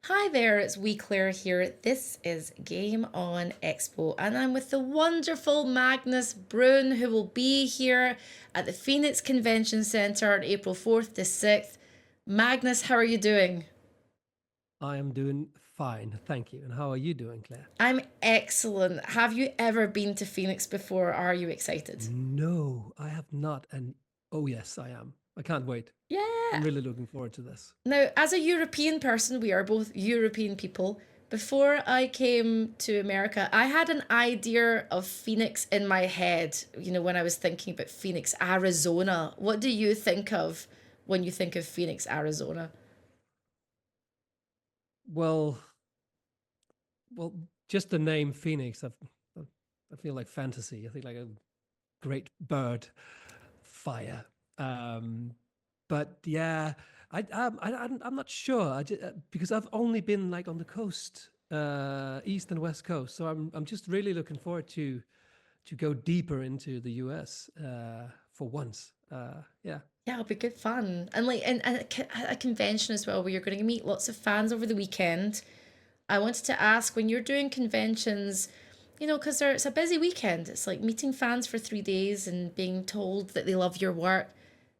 Hi there, it's Wee Claire here. This is Game On Expo, and I'm with the wonderful Magnus Bruun, who will be here at the Phoenix Convention Centre on April 4th to 6th. Magnus, how are you doing? I am doing fine, thank you. And how are you doing, Claire? I'm excellent. Have you ever been to Phoenix before? Are you excited? No, I have not. And oh, yes, I am. I can't wait. I'm Yeah. really looking forward to this. Now, as a European person, we are both European people. Before I came to America, I had an idea of Phoenix in my head, when I was thinking about Phoenix, Arizona. What do you think of when you think of Phoenix, Arizona? Well, well, just the name Phoenix, I feel like fantasy. I think like a great bird, fire. Um, but yeah, I'm not sure. Because I've only been like on the coast, east and west coast. So I'm just really looking forward to go deeper into the US for once. Yeah. Yeah, it'll be good fun. And a convention as well, where you're going to meet lots of fans over the weekend. I wanted to ask when you're doing conventions, because it's a busy weekend. It's like meeting fans for 3 days and being told that they love your work.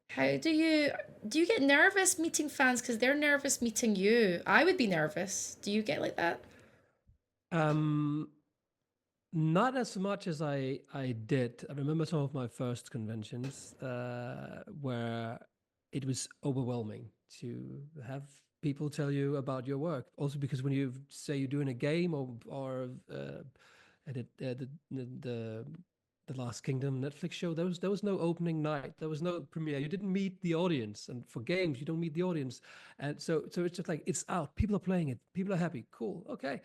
How do you get nervous meeting fans because they're nervous meeting you? I would be nervous. Do you get like that? Um, Not as much as I did. I remember some of my first conventions where it was overwhelming to have people tell you about your work. Also, because when you say you're doing a game or edit the the Last Kingdom Netflix show, there was no opening night. There was no premiere. You didn't meet the audience. And for games, you don't meet the audience. And so it's just like it's out. People are playing it. People are happy. Cool. Okay.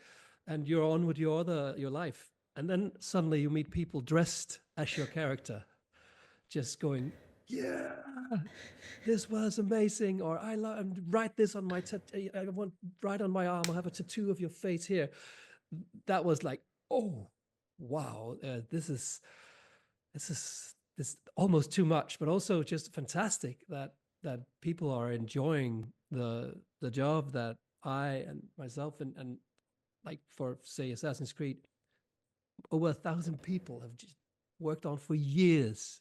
And you're on with your life. And then suddenly you meet people dressed as your character, just going, "Yeah, this was amazing," or "I love write this on my I want write on my arm. I have a tattoo of your face here." That was like, oh, wow, this almost too much, but also just fantastic that people are enjoying the job that I and myself and like for say Assassin's Creed, over 1,000 people have just worked on for years.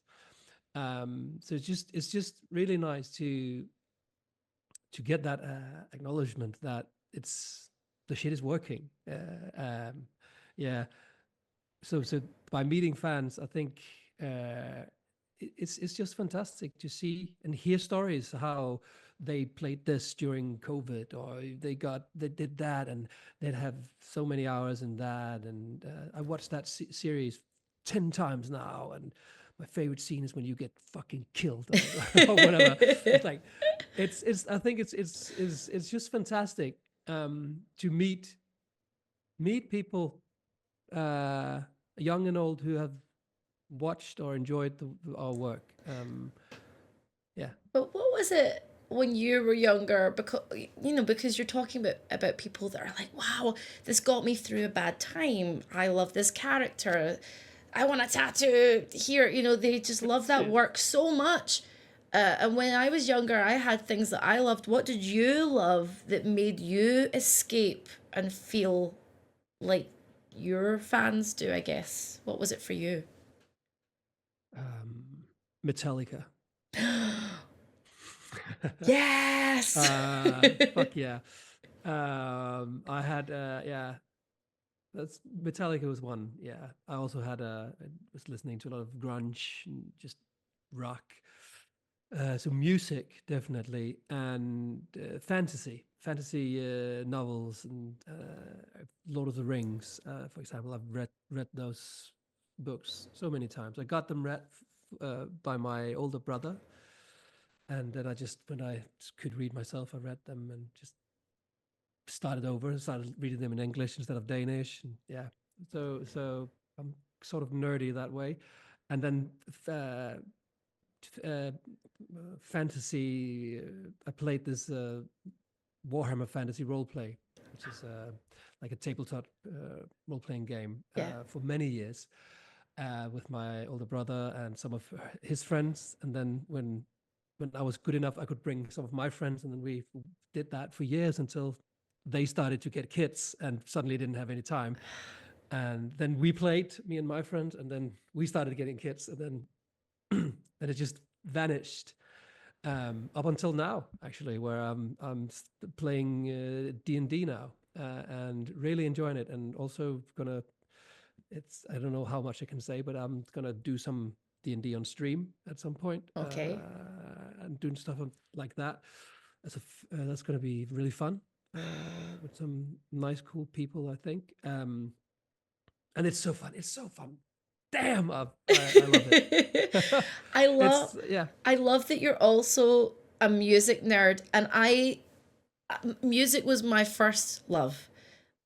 So it's just really nice to get that acknowledgement that it's the shit is working. Yeah. So by meeting fans, I think it's just fantastic to see and hear stories how they played this during COVID, or they did that, and they'd have so many hours in that. And I watched that series 10 times now, and my favorite scene is when you get fucking killed, or whatever. It's like it's I think it's just fantastic to meet people, uh, young and old, who have watched or enjoyed our work. Yeah. But what was it when you were younger? Because you're talking about people that are like, wow, this got me through a bad time. I love this character. I want a tattoo here. They just love that work so much. And when I was younger, I had things that I loved. What did you love that made you escape and feel like your fans do? I guess. What was it for you? Metallica. Yes. Fuck yeah. I had yeah. That's Metallica was one. Yeah. I also had I was listening to a lot of grunge and just rock. So music definitely, and fantasy novels, and Lord of the Rings, for example. I've read those books so many times. I got them read by my older brother, and then I just when I could read myself, I read them and just started over and started reading them in English instead of Danish. And yeah, so I'm sort of nerdy that way. And then uh, fantasy. I played this Warhammer Fantasy role play, which is like a tabletop role playing game Yeah. for many years with my older brother and some of his friends. And then when I was good enough, I could bring some of my friends, and then we did that for years until they started to get kids and suddenly didn't have any time. And then we played, me and my friends, and then we started getting kids, and then then it just vanished. Up until now, actually, where I'm playing D&D now, and really enjoying it, and also gonna. It's I don't know how much I can say, but I'm gonna do some D&D on stream at some point, Okay. and doing stuff like that. That's gonna be really fun with some nice, cool people, I think. And it's so fun. It's so fun. Damn, I love it. I love It's yeah. I love that you're also a music nerd, and music was my first love,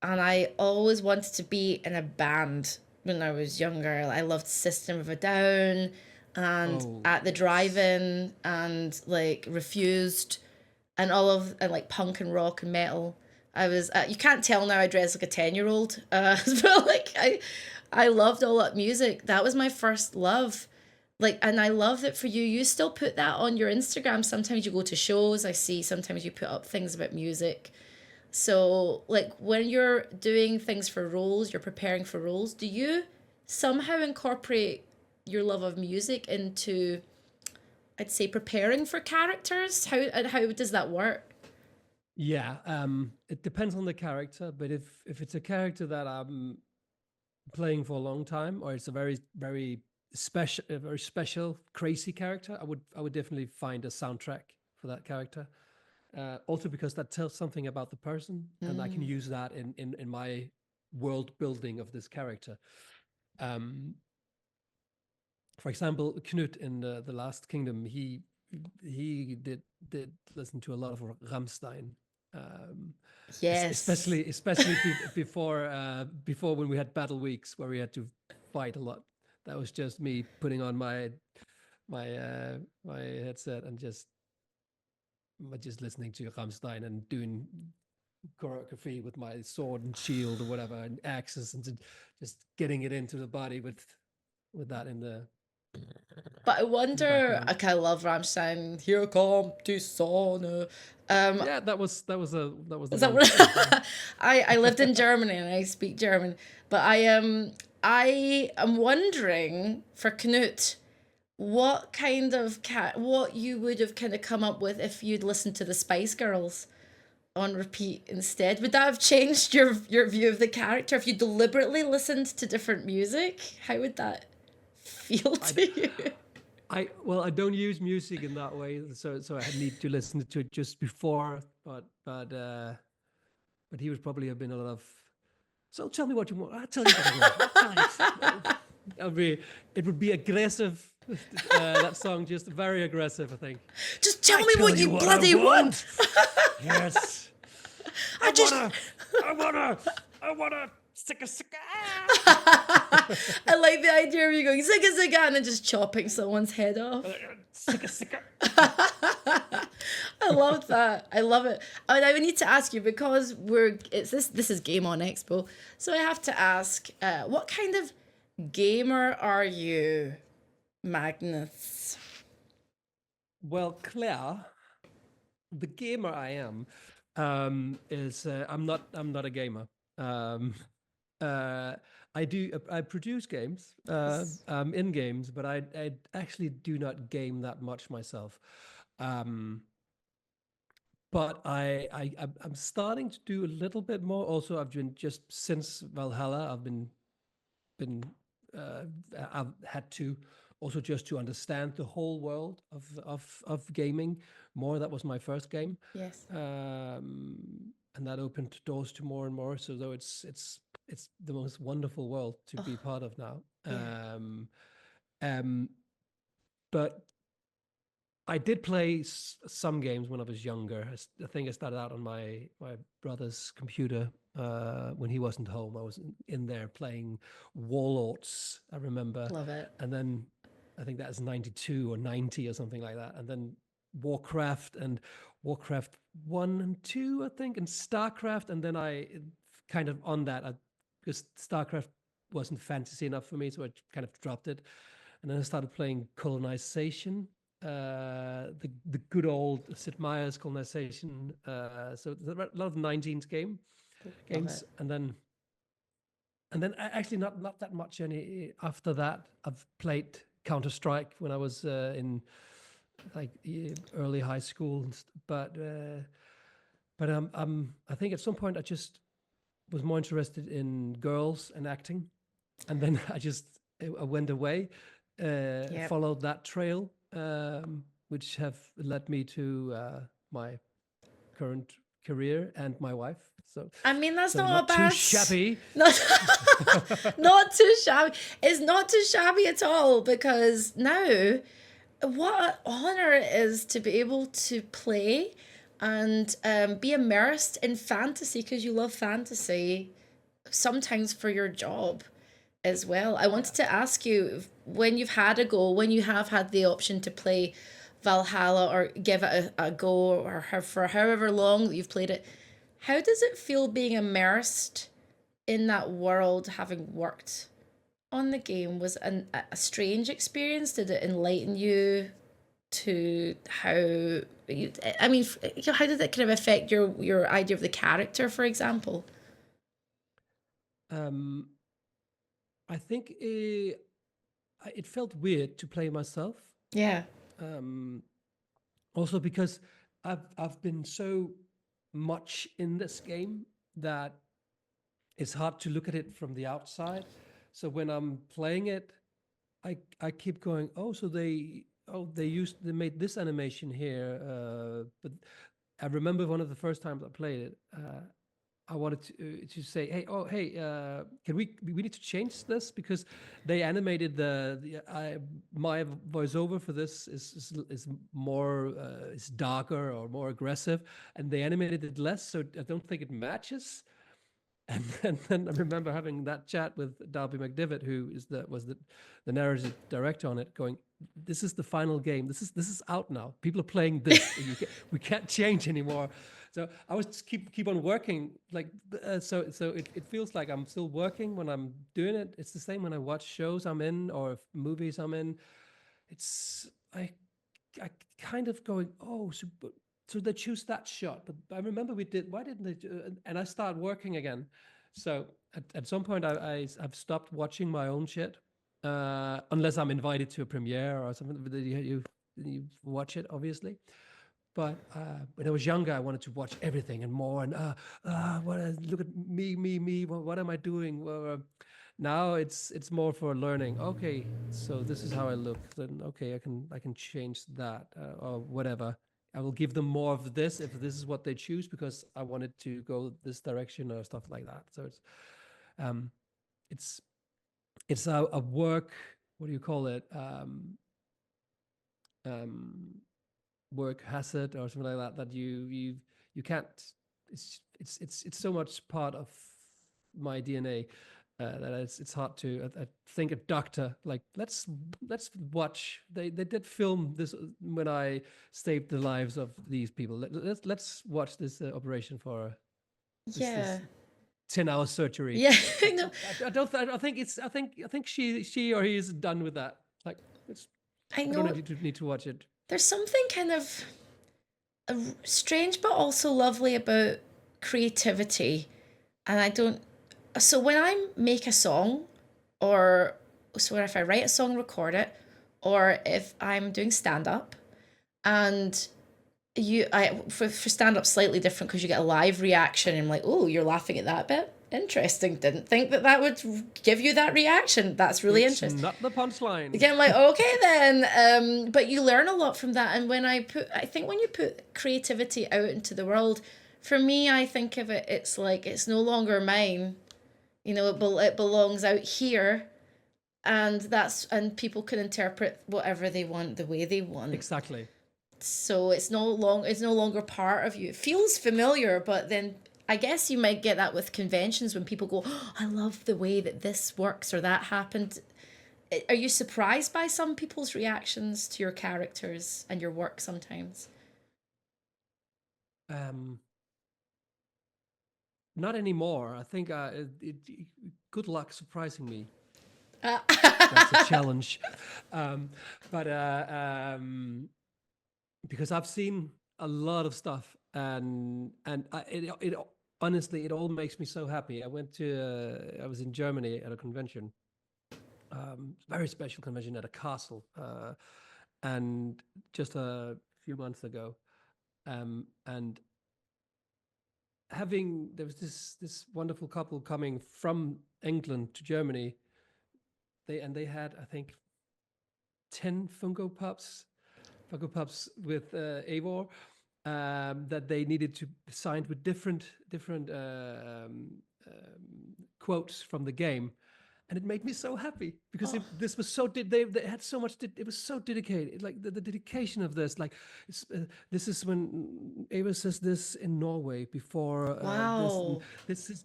and I always wanted to be in a band when I was younger. I loved System of a Down and Oh At the yes. Drive-In and like Refused and all of and like punk and rock and metal. I was you can't tell now I dress like a 10-year-old. But like I loved all that music. That was my first love. Like, and I love that for you. You still put that on your Instagram. Sometimes you go to shows. I see sometimes you put up things about music. So, like, when you're doing things for roles, you're preparing for roles, do you somehow incorporate your love of music into, I'd say, preparing for characters? How does that work? Yeah. It depends on the character, but if it's a character that I'm playing for a long time, or it's a very special, crazy character, I would definitely find a soundtrack for that character. Also because that tells something about the person, and I can Mm. use that in my world building of this character. Um, for example, Knut in the Last Kingdom, he did listen to a lot of Rammstein, um, Yes. especially before when we had battle weeks where we had to fight a lot. That was just me putting on my headset and just listening to Rammstein and doing choreography with my sword and shield or whatever and axes and just getting it into the body with that But I in the wonder, background. like, I love Rammstein. Here come die Sonne. Um, Yeah, that was the Is that one. what Yeah. I lived in Germany and I speak German, but I am wondering for Knut what kind of cat what you would have kind of come up with if you'd listened to the Spice Girls on repeat instead. Would that have changed your view of the character if you deliberately listened to different music? How would that feel I, to you? well, I don't use music in that way, so I need to listen to it just before. But he would probably have been a lot of. So tell me what you want. I'll tell you what I want. I'll tell you. It would be aggressive. That song just very aggressive, I think. Just tell I me tell what you you what I bloody want. want. Yes. I I just wanna. I wanna. I wanna. Sicka sicka. I like the idea of you going zigga zigga and then just chopping someone's head off. Sicka sicka. I love that. I love it. And I would need to ask you because this is Game On Expo, so I have to ask, what kind of gamer are you, Magnus? Well, Claire, the gamer I am, is I'm not a gamer. Um, uh, I produce games, Yes. in games, but I actually do not game that much myself. Um, but I'm starting to do a little bit more. Also, I've been just since Valhalla, been uh, I've had to also just to understand the whole world of gaming more. That was my first game, Yes. and that opened doors to more and more. So though it's the most wonderful world to Oh, be part of now. yeah. Um, but I did play some games when I was younger. I think I started out on my brother's computer when he wasn't home. I was in there playing Warlords, I remember, Love it. and then I think that was 92 or 90 or something like that, and then Warcraft and Warcraft 1 and 2, I think, and Starcraft, and then I kind of on that because Starcraft wasn't fantasy enough for me, so I kind of dropped it, and then I started playing Colonization the good old Sid Meier's colonization. So there's a lot of 19s Love games, it. and then actually not that much any after that. I've played Counter Strike when I was in like early high school, but I think at some point I just was more interested in girls and acting, and then I went away, Yep. followed that trail, which have led me to my current career and my wife. I mean, that's So not a not too bad. shabby. Not, not too shabby. It's not too shabby at all because now, what an honor it is to be able to play and be immersed in fantasy because you love fantasy, sometimes for your job as well. I Yeah. wanted to ask you when you've had a go, when you have had the option to play Valhalla or give it a go, or for however long you've played it, how does it feel being immersed in that world, having worked on the game? Was a strange experience? Did it enlighten you to how you, I mean, how did it kind of affect your idea of the character, for example? Um, I think it felt weird to play myself. Yeah. Um, Also because I've been so much in this game that it's hard to look at it from the outside. So when I'm playing it, I keep going, oh, so they made this animation here. But I remember one of the first times I played it. I wanted to say, hey, oh, hey, can we need to change this because they animated my voiceover for this is more is darker or more aggressive, and they animated it less, so I don't think it matches. And then I remember having that chat with Darby McDivitt, who was the narrative director on it, going, "This is the final game. This is out now. People are playing this. We can't change anymore." So I was just keep on working, like so it feels like I'm still working when I'm doing it. It's the same when I watch shows I'm in or movies I'm in. It's I kind of going, oh, so they choose that shot. But I remember we did. Why didn't they? And I start working again. So at some point, I've stopped watching my own shit, unless I'm invited to a premiere or something. You watch it, obviously. But when I was younger, I wanted to watch everything and more. And look at me. What am I doing? Now it's more for learning. Okay, so this is how I look. Then okay, I can change that or whatever. I will give them more of this if this is what they choose because I wanted to go this direction or stuff like that. So um, it's it's a work. What do you call it? Um, Work hazard or something like that that you can't. It's so much part of my DNA that it's hard to. I think a doctor like let's watch. They did film this when I saved the lives of these people. Let's watch this operation for this Yeah. 10-hour surgery. Yeah. Like No, I don't. I think she or he is done with that. Like it's. I I don't know need to watch it. there's something kind of strange but also lovely about creativity. And I don't. So when I make a song, or so if I write a song, record it, or if I'm doing stand up, and for stand up slightly different because you get a live reaction and I'm like, oh, you're laughing at that bit, interesting, didn't think that would give you that reaction, that's really It's interesting. not the punchline. Again, I'm like, okay then, but you learn a lot from that. And I think when you put creativity out into the world, for me, I think of it, it's like it's no longer mine, it belongs out here, and people can interpret whatever they want the way they want. Exactly. So it's no longer part of you. It feels familiar, but then I guess you might get that with conventions when people go, oh, I love the way that this works or that happened. Are you surprised by some people's reactions to your characters and your work sometimes? Um, Not anymore. I think good luck surprising me. That's a challenge. Um, but because I've seen a lot of stuff, it honestly, it all makes me so happy. I was in Germany at a convention, very special convention at a castle, and just a few months ago, and there was this wonderful couple coming from England to Germany. They had, I think, 10 Funko Pops with Eivor, that they needed to sign with different quotes from the game, and it made me so happy because Oh, this was so they had so much. It was so dedicated. Like the dedication of this. Like this is when Ava says this in Norway before this, and wow. this is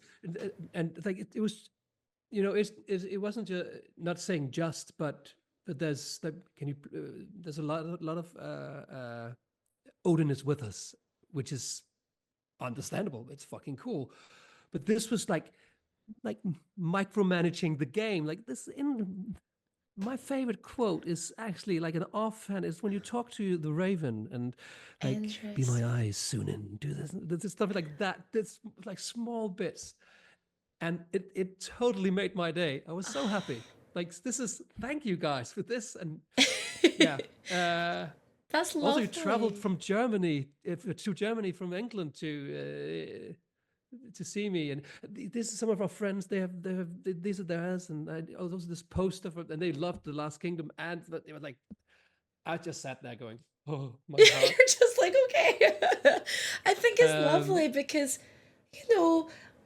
and like it was, it wasn't just not saying just, but there's like, can you there's a lot of Odin is with us, which is understandable. It's fucking cool. But this was like micromanaging the game. Like this in my favorite quote is actually like an offhand is when you talk to the Raven and like, be my Interesting. eyes soon and do this stuff like that. That's like small bits. And it totally made my day. I was so happy. Like this is thank you guys for this. And yeah. That's Also, you traveled lovely. from Germany to Germany from England to see me, and this is some of our friends. These are theirs, and also this poster and they loved the Last Kingdom, and they were like, I just sat there going, oh my heart. You're just like, okay. I think it's Um, lovely because,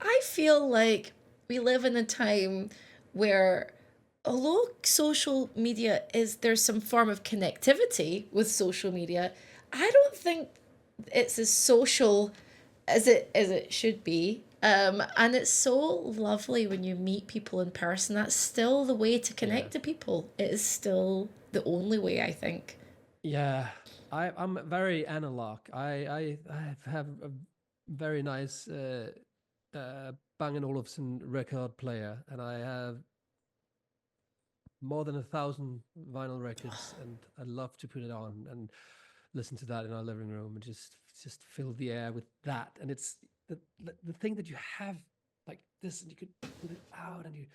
I feel like we live in a time where, although social media there's some form of connectivity with social media, I don't think it's as social as it should be. And it's so lovely when you meet people in person. That's still the way to yeah, connect to people. It is still the only way, I think. yeah. I'm very analog. I have a very nice Bang& Olufsen record player, and I have more than 1,000 vinyl records, and I love to put it on and listen to that in our living room and just fill the air with that. And it's the thing that you have like this, and you could put it out, and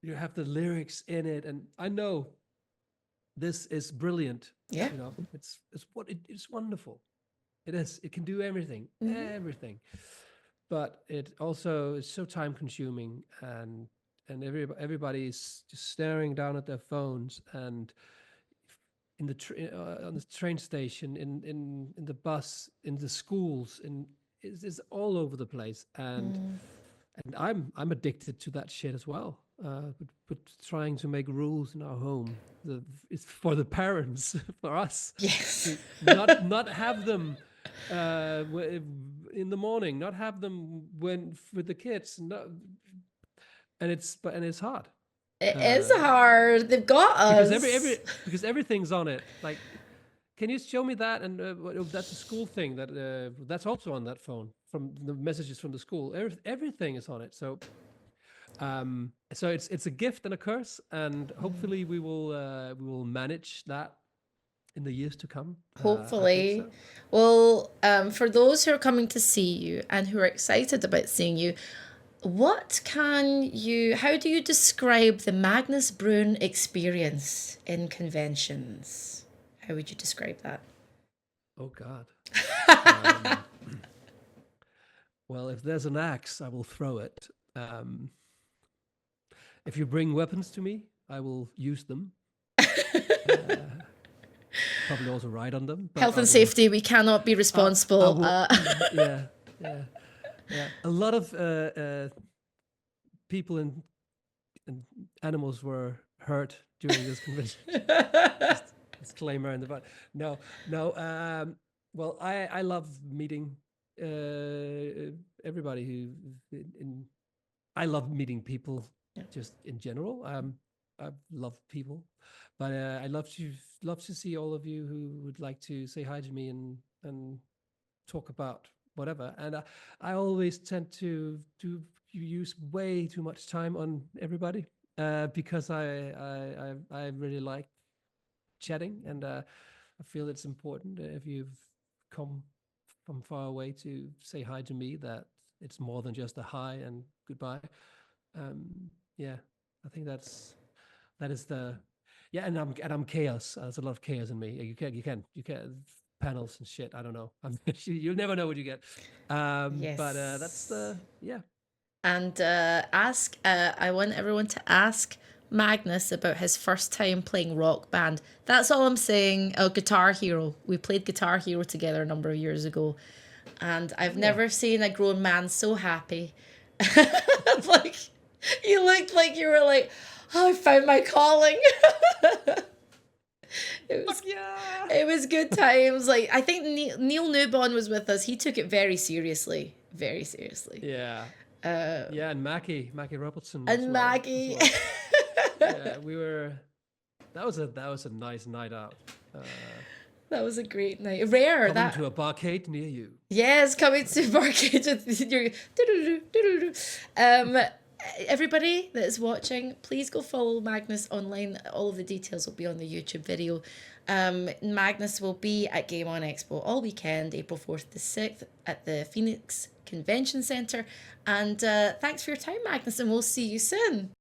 you have the lyrics in it. And I know this is brilliant. Yeah. It's wonderful. It is. It can do everything, everything. But it also is so time consuming, and everybody's just staring down at their phones, and on the train station, in the bus, in the schools, in it's all over the place, and I'm addicted to that shit as well. But trying to make rules in our home, it's for the parents, for us, Yes. to not have them in the morning, not have them when with the kids, and it's hard. It is Uh, hard. They've got because us. because everything's on it. Like, can you show me that? And that's a school thing that's also on that phone from the messages from the school. Everything is on it. So it's a gift and a curse, and hopefully we will manage that in the years to come. I think Hopefully. so. Well, for those who are coming to see you and who are excited about seeing you, how do you describe the Magnus Bruun experience in conventions? How would you describe that? Oh God. Um, well, if there's an axe, I will throw it. If you bring weapons to me, I will use them. Uh, Probably also ride on them, but Health I and will. safety, we cannot be I responsible. will. Yeah, yeah, yeah. A lot of people and animals were hurt during this convention. Just disclaimer in the butt. No, no. Well, I love meeting everybody I love meeting people just in general. I love people, but I love to see all of you who would like to say hi to me and talk about whatever. And I always tend to use way too much time on everybody, because I really like chatting, and I feel it's important if you've come from far away to say hi to me, that it's more than just a hi and goodbye. Yeah, I think that is the yeah, and I'm chaos. There's a lot of chaos in me. You can panels and shit. I don't know. You'll never know what you get. But that's Yes. the yeah. And I want everyone to ask Magnus about his first time playing Rock Band. That's all I'm saying. Oh, Guitar Hero. We played Guitar Hero together a number of years ago. And I've Oh, yeah. never seen a grown man so happy. Like, you looked like you were like, oh, I found my calling. It was Fuck yeah. it was good times. Like, I think Neil Newbon was with us. He took it very seriously. Very seriously. Yeah. Yeah, and Maggie Robertson as And well. Maggie. Yeah, we were. That was a nice night out. That was a great night. Rare Coming that. to a barcade near you. Yes, coming to Barcade with your everybody that is watching, please go follow Magnus online. All of the details will be on the YouTube video. Magnus will be at Game On Expo all weekend, April 4th to 6th at the Phoenix Convention Centre. And thanks for your time, Magnus, and we'll see you soon.